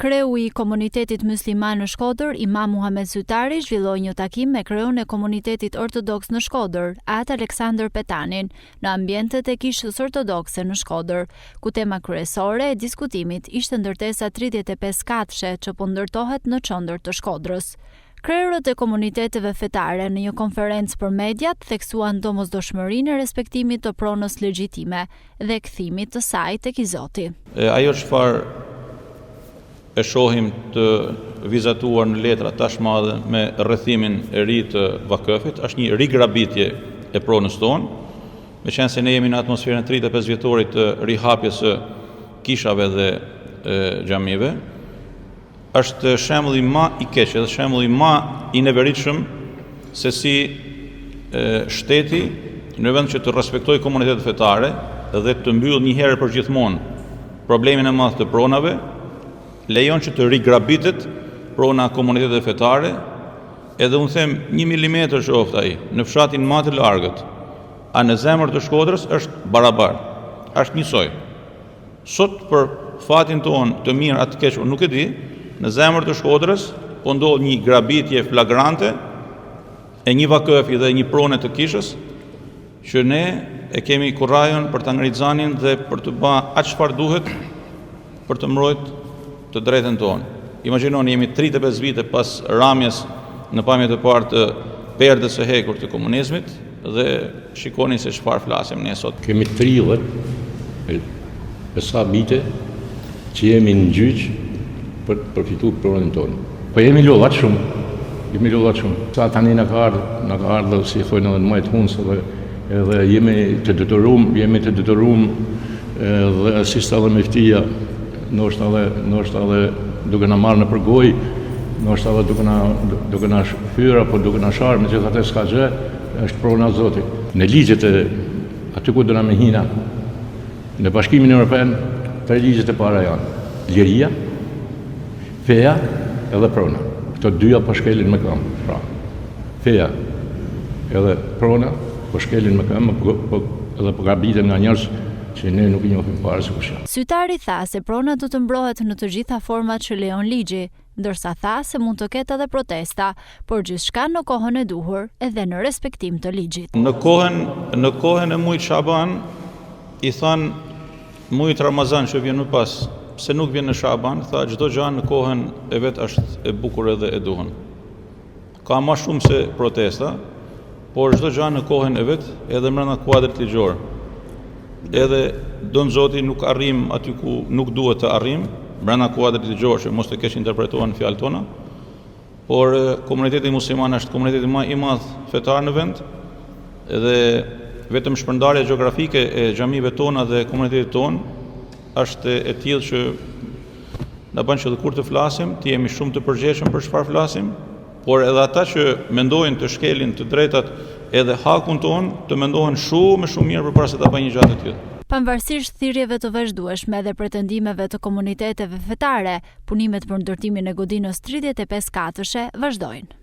Kreu I komunitetit musliman në Shkodër, Imam Muhamet Sytari, zhvilloi një takim me kreun e komunitetit ortodoks në Shkodër, atë Aleksandër Petanin, në ambientet e kishës ortodokse në Shkodër, ku tema kryesore e diskutimit ishte ndërtesa 35 katëshe që po ndërtohet në qendër të Shkodrës. Krerët e komuniteteve fetare në një konferencë për mediat theksuan domosdoshmërinë e respektimit të pronës legjitime dhe kthimit të saj tek I Zoti. Ajo çfarë e shohim të vizatuar në letra tashmë me rrethimin e ri të vakëfit është një rigrabitje e pronës tonë, meqense ne jemi në atmosferën 35 vjetorit të rihapjes së kishave dhe xhamive. Është shembulli më I keq dhe shembulli më I neveritshëm se si shteti në vend që të respektojë komunitetet fetare dhe të mbyllë një herë për gjithmonë problemin e madh të pronave, lejon që të rigrabitet prona komuniteteve fetare, edhe unë them 1 milimetër qoftë ai në fshatin më të largët, a në zemër të Shkodrës është barabar, është njësoj. Sot për fatin tonë të mirë atë keq unë nuk e di, në zemër të Shkodrës po ndodh një grabitje flagrante e një vakëfi dhe një prone të kishës, që ne e kemi kurajon për ta ngrizanin dhe për të bërë atë çfarë duhet për të mbrojtur të drejtën tonë. Imagjinoni, jemi 35 vite pas ramjes në pamje të parë të perdës së hekur të komunizmit dhe shikoni se çfarë flasim ne sot. Kemi 30 sa vite që jemi në gjyq për të përfituar pronën tonë. Po jemi lodhat shumë. Sa tani na ka ardhur si thonë edhe më të hunë edhe jemi të detyruar dhe si sta dhe meftia ndoshta edhe duke na marrë në përgojë, ndoshta edhe duke na hyrë apo duke na sharë, megjithatë s'ka gjë, është prona e Zotit. Në ligjet e aty ku do na hina në Bashkimin Evropian, 3 ligjet e para janë: liria, feja edhe prona. Këto dyja po shkelin me këmbë. Pra, feja edhe prona po shkelin me këmbë, edhe po gabiten nga njerëz që ne nuk I njohim fare se kush janë. Sytari tha se prona do të mbrohet në të gjitha format që lejon ligji, ndërsa tha se mund të ketë edhe protesta, por gjithçka në kohën e duhur edhe në respektim të ligjit. Në kohën e muajit Shaban I than muajit Ramazan që vjen më pas, se nuk vjen në Shaban, tha çdo gjë në kohën e vet është e bukur edhe e duhur. Ka më shumë se protesta, por çdo gjë në kohën e vet edhe brenda kuadrit ligjor. Edhe don Zoti nuk arrim aty ku nuk duhet të arrim, brenda kuadrit ligjor që mos të keq interpretohen fjalët tona, por komuniteti musliman është komuniteti më I madh fetar në vend, dhe vetëm shpërndarja gjeografike e xhamive tona dhe komunitetit ton është e tillë që na bën që kur të flasim, të jemi shumë të përgjegjshëm për çfarë flasim, por edhe ata që mendojnë të shkelin të drejtat edhe hakun ton, të mendohen shumë mirë përpara se ta bëjnë një gjë të tillë. Pavarësisht thirrjeve të vazhdueshme dhe pretendimeve të komuniteteve fetare, punimet për ndërtimin e godinës 35 katëshe vazhdojnë.